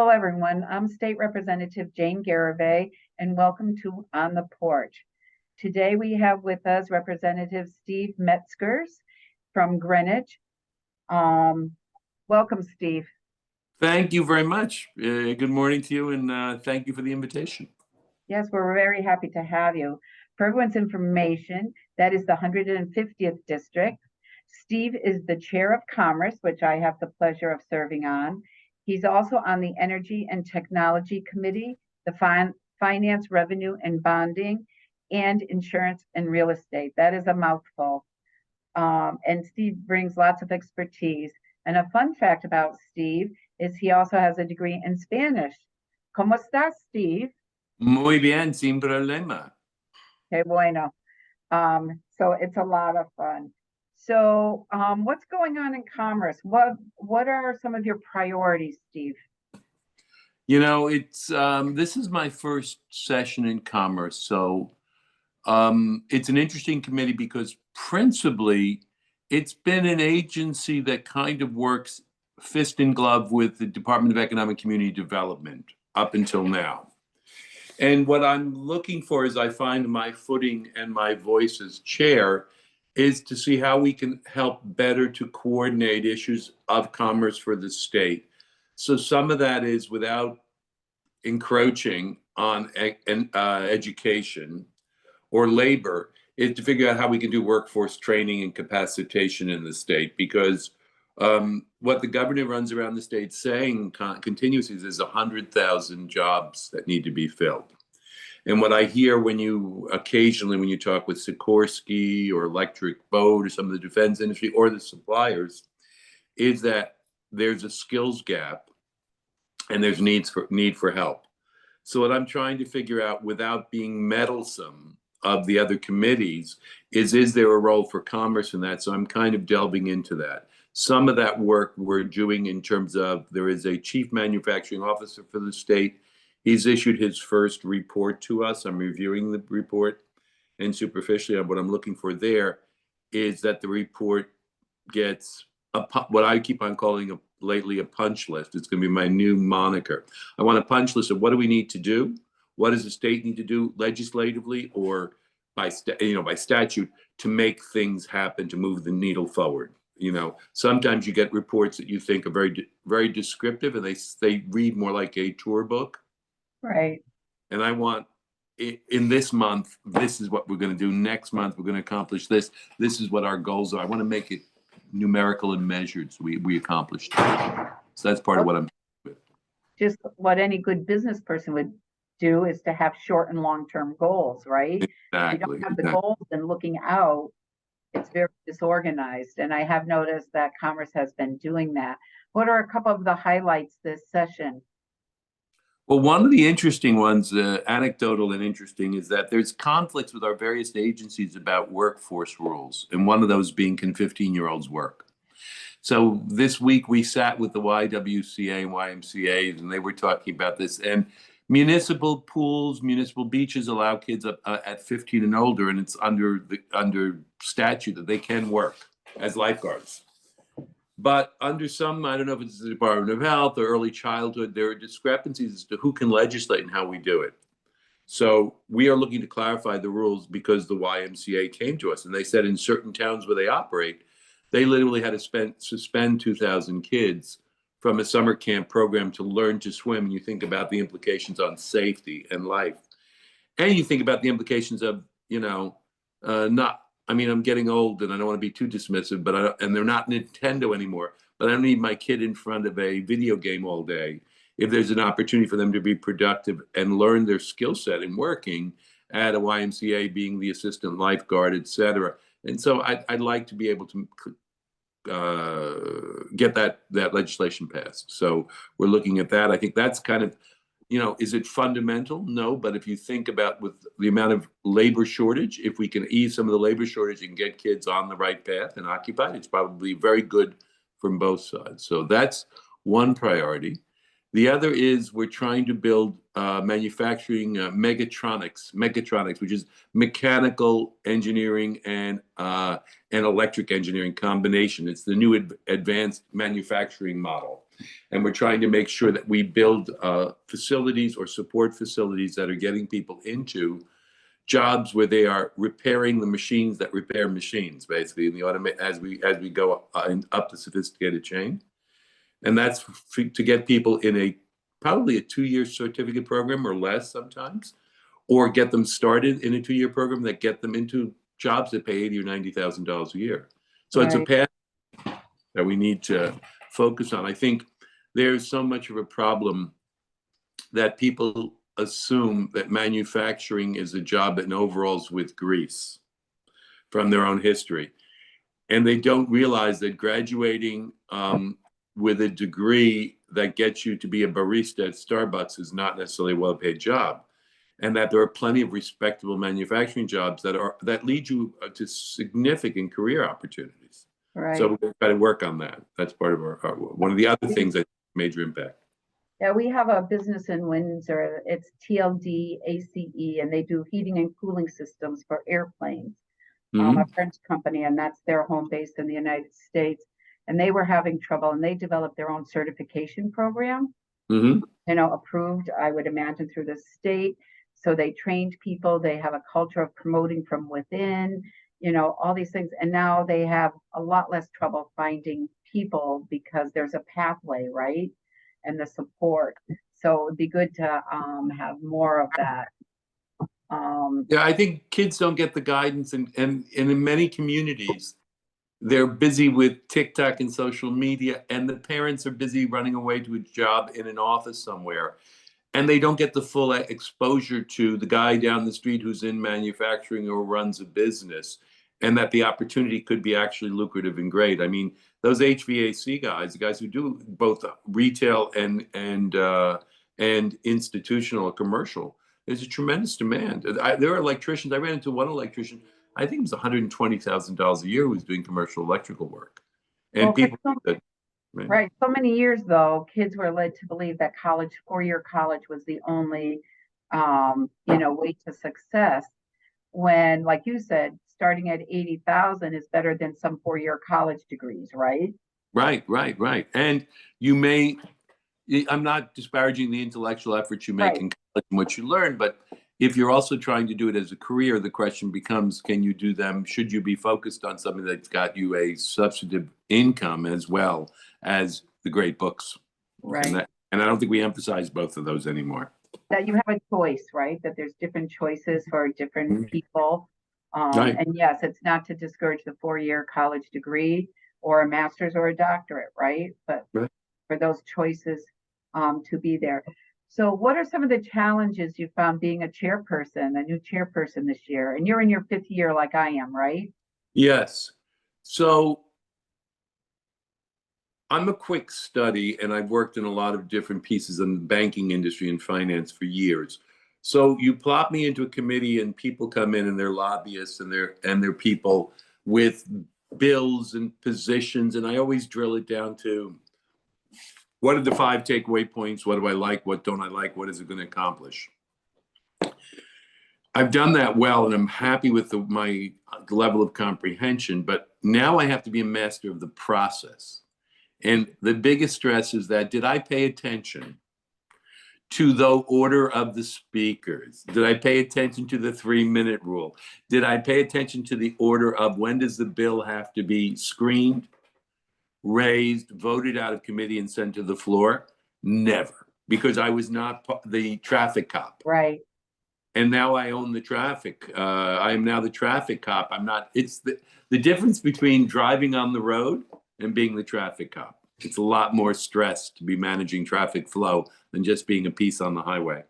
Hello, everyone. I'm State Representative Jane Garibay, and welcome to On the Porch. Today we have with us Representative Steve Metzgers from Greenwich. Welcome, Steve. Thank you very much. Good morning to you, and thank you for the invitation. Yes, we're very happy to have you. For everyone's information, that is the 150th District. Steve is the Chair of Commerce, which I have the pleasure of serving on. He's also on the Energy and Technology Committee, the Finance, Revenue and Bonding, and Insurance and Real Estate. That is a mouthful. And Steve brings lots of expertise. And a fun fact about Steve is he also has a degree in Spanish. ¿Cómo estás, Steve? Muy bien, sin problema. Okay, bueno. So it's a lot of fun. So what's going on in commerce? What are some of your priorities, Steve? You know, this is my first session in commerce, so it's an interesting committee because principally it's been an agency that kind of works fist in glove with the Department of Economic Community Development up until now. And what I'm looking for as I find my footing and my voice as chair is to see how we can help better to coordinate issues of commerce for the state. So some of that is without encroaching on education or labor, is to figure out how we can do workforce training and capacitation in the state, because what the governor runs around the state saying continuously is there's 100,000 jobs that need to be filled. And what I hear when you talk with Sikorsky or Electric Boat or some of the defense industry or the suppliers is that there's a skills gap and there's need for help. So what I'm trying to figure out without being meddlesome of the other committees is there a role for commerce in that? So I'm kind of delving into that. Some of that work we're doing in terms of there is a chief manufacturing officer for the state. He's issued his first report to us. I'm reviewing the report, and superficially what I'm looking for there is that the report gets what I keep on calling lately a punch list. It's going to be my new moniker. I want a punch list of what do we need to do? What does the state need to do legislatively or by statute to make things happen, to move the needle forward? You know, sometimes you get reports that you think are very, very descriptive, and they read more like a tour book. Right. And I want in this month, this is what we're going to do. Next month, we're going to accomplish this. This is what our goals are. I want to make it numerical and measured so we accomplished it. So that's part of what I'm doing. Just what any good business person would do is to have short and long-term goals, right? Exactly. If you don't have the goals and looking out, it's very disorganized. And I have noticed that Commerce has been doing that. What are a couple of the highlights this session? Well, one of the interesting ones, anecdotal and interesting, is that there's conflicts with our various agencies about workforce rules, and one of those being can 15-year-olds work? So this week we sat with the YWCA and YMCA, and they were talking about this. And municipal pools, municipal beaches allow kids up at 15 and older, and it's under statute that they can work as lifeguards. But under some, I don't know if it's the Department of Health or early childhood, there are discrepancies as to who can legislate and how we do it. So we are looking to clarify the rules because the YMCA came to us and they said in certain towns where they operate, they literally had to suspend 2,000 kids from a summer camp program to learn to swim. And you think about the implications on safety and life. And you think about the implications of, I'm getting old and I don't want to be too dismissive, and they're not Nintendo anymore, but I don't need my kid in front of a video game all day. If there's an opportunity for them to be productive and learn their skill set in working at a YMCA, being the assistant lifeguard, et cetera. And so I'd like to be able to get that legislation passed. So we're looking at that. I think that's kind of, is it fundamental? No, but if you think about with the amount of labor shortage, if we can ease some of the labor shortage and get kids on the right path and occupied, it's probably very good from both sides. So that's one priority. The other is we're trying to build manufacturing mechatronics, which is mechanical engineering and electric engineering combination. It's the new advanced manufacturing model. And we're trying to make sure that we build facilities or support facilities that are getting people into jobs where they are repairing the machines that repair machines, basically, in the as we go up the sophisticated chain. And that's to get people in probably a 2-year certificate program or less sometimes, or get them started in a 2-year program that get them into jobs that pay $80,000 or $90,000 a year. So it's a path that we need to focus on. I think there's so much of a problem that people assume that manufacturing is a job in overalls with grease from their own history. And they don't realize that graduating with a degree that gets you to be a barista at Starbucks is not necessarily a well-paid job. And that there are plenty of respectable manufacturing jobs that lead you to significant career opportunities. Right. So we're going to try to work on that. That's part of our one of the other things that major impact. Yeah, we have a business in Windsor. It's TLD ACE, and they do heating and cooling systems for airplanes. A French company, and that's their home base in the United States. And they were having trouble, and they developed their own certification program, approved, I would imagine, through the state. So they trained people. They have a culture of promoting from within, all these things. And now they have a lot less trouble finding people because there's a pathway, right? And the support. So it'd be good to have more of that. Yeah, I think kids don't get the guidance, and in many communities, they're busy with TikTok and social media, and the parents are busy running away to a job in an office somewhere. And they don't get the full exposure to the guy down the street who's in manufacturing or runs a business, and that the opportunity could be actually lucrative and great. I mean, those HVAC guys, the guys who do both retail and institutional or commercial, there's a tremendous demand. There are electricians. I ran into one electrician. I think it was $120,000 a year who was doing commercial electrical work, and people. Right. So many years, though, kids were led to believe that 4-year college was the only, way to success. When, like you said, starting at 80,000 is better than some 4-year college degrees, right? Right. And I'm not disparaging the intellectual efforts you make in college and what you learn, but if you're also trying to do it as a career, the question becomes, can you do them? Should you be focused on something that's got you a substantive income as well as the great books? Right. And I don't think we emphasize both of those anymore. That you have a choice, right? That there's different choices for different people. Right. And yes, it's not to discourage the 4-year college degree or a master's or a doctorate, right? But for those choices to be there. So what are some of the challenges you found being a new chairperson this year? And you're in your 5th year like I am, right? Yes. So I'm a quick study, and I've worked in a lot of different pieces in the banking industry and finance for years. So you plop me into a committee and people come in and they're lobbyists and they're people with bills and positions. And I always drill it down to, what are the 5 takeaway points? What do I like? What don't I like? What is it going to accomplish? I've done that well, and I'm happy with my level of comprehension, but now I have to be a master of the process. And the biggest stress is that, did I pay attention to the order of the speakers? Did I pay attention to the 3-minute rule? Did I pay attention to the order of when does the bill have to be screened, raised, voted out of committee, and sent to the floor? Never, because I was not the traffic cop. Right. And now I own the traffic. I am now the traffic cop. I'm not. It's the difference between driving on the road and being the traffic cop. It's a lot more stress to be managing traffic flow than just being a piece on the highway.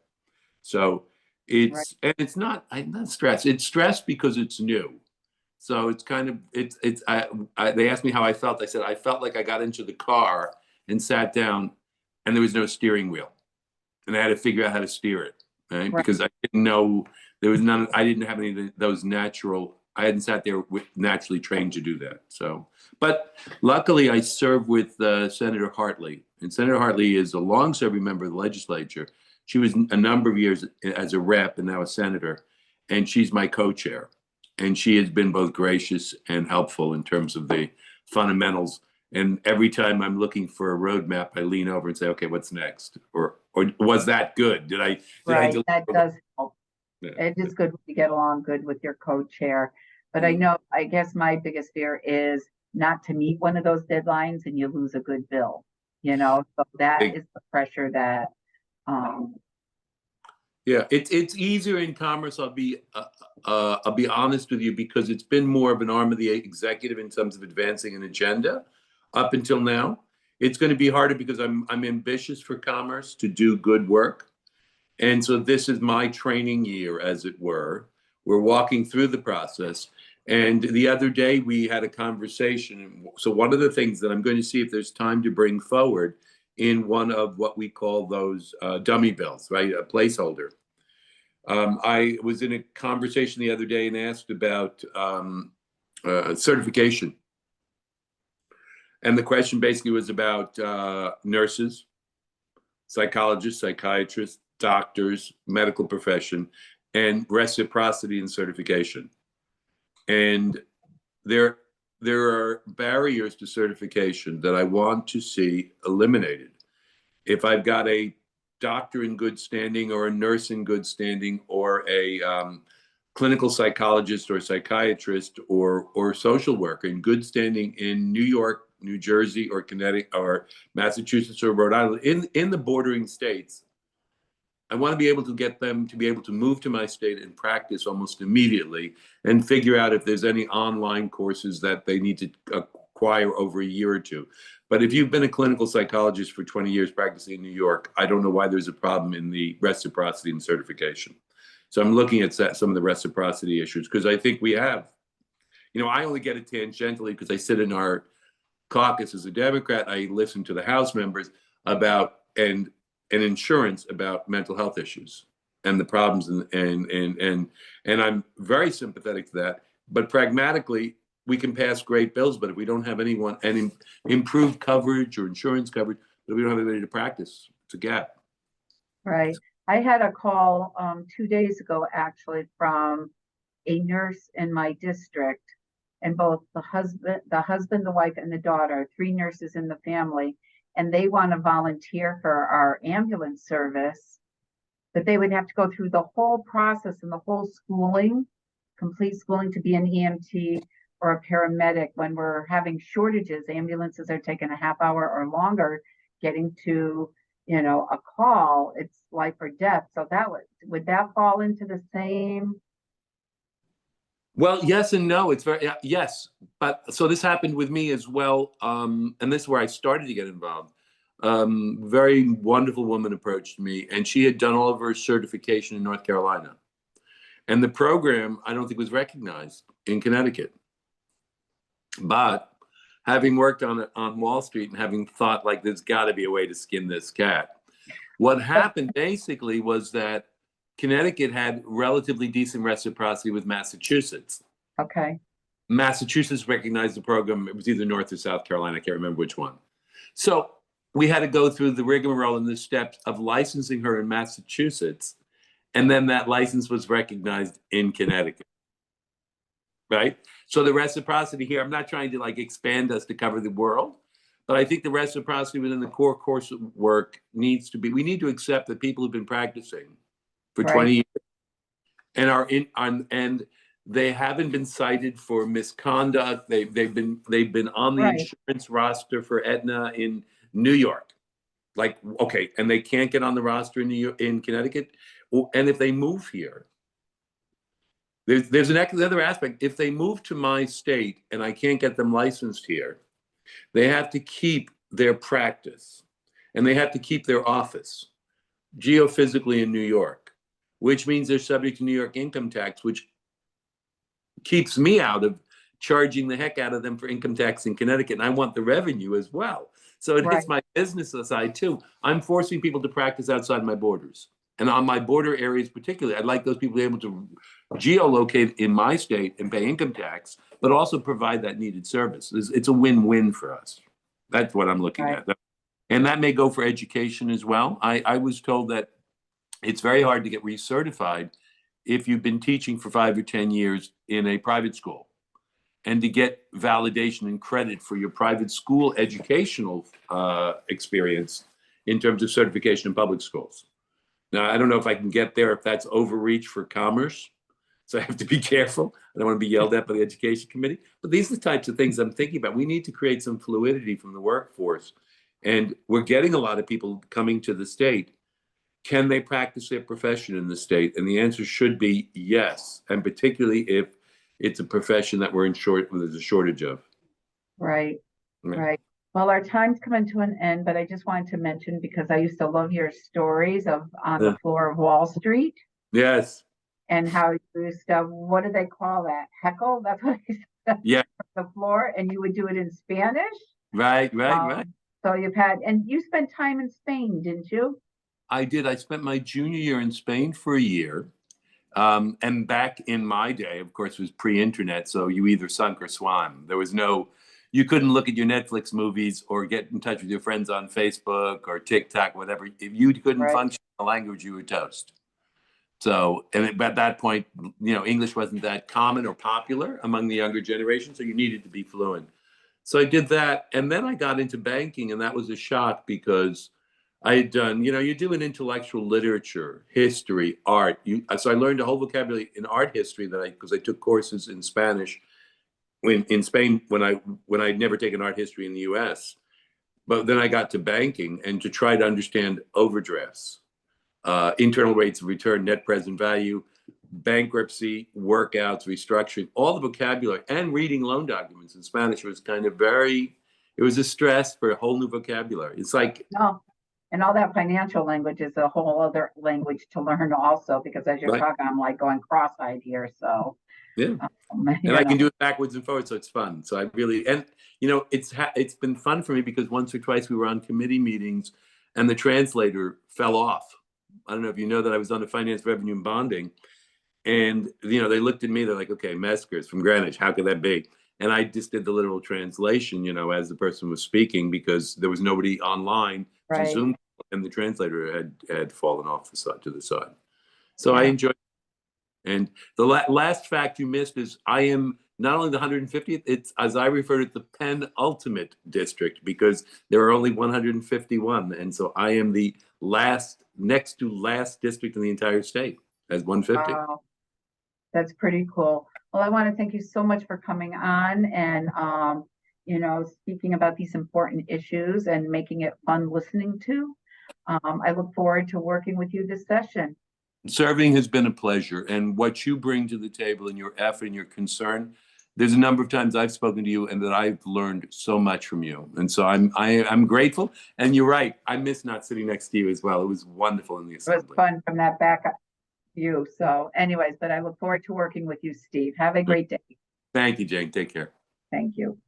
So and it's not stress. It's stress because it's new. So it's kind of, they asked me how I felt. I said, I felt like I got into the car and sat down and there was no steering wheel. And I had to figure out how to steer it, right? Because I didn't know, I didn't have any of those I hadn't sat there naturally trained to do that. So, but luckily I served with Senator Hartley. And Senator Hartley is a long-serving member of the legislature. She was a number of years as a rep and now a senator. And she's my co-chair. And she has been both gracious and helpful in terms of the fundamentals. And every time I'm looking for a roadmap, I lean over and say, okay, what's next? Or was that good? Did I Right, deliver? that does help. Yeah. It is good to get along good with your co-chair. But I Mm. know, I guess my biggest fear is not to meet one of those deadlines and you lose a good bill, so that is the pressure that, um, Yeah, it's easier in commerce. I'll be honest with you because it's been more of an arm of the executive in terms of advancing an agenda up until now. It's going to be harder because I'm ambitious for commerce to do good work, and so this is my training year, as it were. We're walking through the process, and the other day we had a conversation. So one of the things that I'm going to see if there's time to bring forward in one of what we call those dummy bills, right? A placeholder. I was in a conversation the other day and asked about certification. And the question basically was about nurses, psychologists, psychiatrists, doctors, medical profession, and reciprocity and certification. And there, there are barriers to certification that I want to see eliminated. If I've got a doctor in good standing or a nurse in good standing or a clinical psychologist or psychiatrist or social worker in good standing in New York, New Jersey, or Connecticut, or Massachusetts, or Rhode Island, in the bordering states, I want to be able to get them to be able to move to my state and practice almost immediately and figure out if there's any online courses that they need to acquire over a year or two. But if you've been a clinical psychologist for 20 years practicing in New York, I don't know why there's a problem in the reciprocity and certification. So I'm looking at some of the reciprocity issues because I think we have, I only get it tangentially because I sit in our caucus as a Democrat. I listen to the House members about and insurance about mental health issues and the problems and I'm very sympathetic to that. But pragmatically, we can pass great bills, but if we don't have anyone and improve coverage or insurance coverage, but we don't have anybody to practice, it's a gap. right. I had a call 2 days ago actually from a nurse in my district, and both the husband, the wife, and the daughter, three nurses in the family, and they want to volunteer for our ambulance service, but they would have to go through the whole process and the whole schooling, complete schooling to be an EMT or a paramedic. When we're having shortages, ambulances are taking a half hour or longer getting to, a call. It's life or death. So would that fall into the same? Well, yes and no. It's very yes, but so this happened with me as well, and this is where I started to get involved. Very wonderful woman approached me, and she had done all of her certification in North Carolina, and the program I don't think was recognized in Connecticut. But having worked on Wall Street and having thought like there's got to be a way to skin this cat, what happened basically was that Connecticut had relatively decent reciprocity with Massachusetts. Okay. Massachusetts recognized the program. It was either North or South Carolina. I can't remember which one. So we had to go through the rigmarole and the steps of licensing her in Massachusetts. And then that license was recognized in Connecticut. Right? So the reciprocity here, I'm not trying to expand us to cover the world, but I think the reciprocity within the core course of work needs to be, we need to accept that people who've been practicing for 20 years and are and they haven't been cited for misconduct. They've been on the insurance roster for Aetna in New York. Okay, and they can't get on the roster in Connecticut. And if they move here, there's another aspect. If they move to my state and I can't get them licensed here, they have to keep their practice and they have to keep their office geophysically in New York, which means they're subject to New York income tax, which keeps me out of charging the heck out of them for income tax in Connecticut. And I want the revenue as well. So it hits my business side too. I'm forcing people to practice outside my borders. And on my border areas particularly, I'd like those people to be able to geolocate in my state and pay income tax, but also provide that needed service. It's a win-win for us. That's what I'm looking at. And that may go for education as well. I was told that it's very hard to get recertified if you've been teaching for 5 or 10 years in a private school. and to get validation and credit for your private school educational experience in terms of certification in public schools. Now, I don't know if I can get there if that's overreach for commerce. So I have to be careful. I don't want to be yelled at by the education committee. But these are the types of things I'm thinking about. We need to create some fluidity from the workforce. And we're getting a lot of people coming to the state. Can they practice their profession in the state? And the answer should be yes. And particularly if it's a profession that there's a shortage of. Right, right. Well, our time's coming to an end, but I just wanted to mention, because I used to love your stories of on the floor of Wall Street. Yes. And how you used to, what do they call that? Heckle? That's what I said. Yeah. The floor, and you would do it in Spanish. Right. So and you spent time in Spain, didn't you? I did. I spent my junior year in Spain for a year. And back in my day, of course, it was pre-internet. So you either sunk or swam. There was you couldn't look at your Netflix movies or get in touch with your friends on Facebook or TikTok, whatever. If you couldn't function in the language, you were toast. So, and at that point, English wasn't that common or popular among the younger generation, so you needed to be fluent. So I did that, and then I got into banking, and that was a shock because I had done, you do an intellectual literature, history, art. So I learned a whole vocabulary in art history because I took courses in Spanish in Spain when I'd never taken art history in the U.S. But then I got to banking and to try to understand overdrafts. Internal rates of return, net present value, bankruptcy, workouts, restructuring, all the vocabulary, and reading loan documents in Spanish was kind of it was a stress for a whole new vocabulary. It's like... No, and all that financial language is a whole other language to learn also, because as you're talking, I'm like going cross-eyed here, so... Yeah, and I can do it backwards and forwards, so it's fun. So I really, it's been fun for me because once or twice we were on committee meetings and the translator fell off. I don't know if you know that I was on the finance, revenue, and bonding. And, they looked at me, they're like, okay, Mesker is from Greenwich. How could that be? And I just did the literal translation, as the person was speaking, because there was nobody online to Zoom, and the translator had fallen off to the side. So I enjoyed it. And the last fact you missed is I am not only the 150th, it's, as I refer to it, the penultimate district, because there are only 151. And so I am the next to last district in the entire state as 150. Wow. That's pretty cool. Well, I want to thank you so much for coming on and, speaking about these important issues and making it fun listening to. I look forward to working with you this session. Serving has been a pleasure, and what you bring to the table and your effort and your concern, there's a number of times I've spoken to you and that I've learned so much from you. And so I'm grateful. And you're right, I miss not sitting next to you as well. It was wonderful in the assembly. It was fun from that back view. So anyways, but I look forward to working with you, Steve. Have a great day. Thank you, Jane. Take care. Thank you.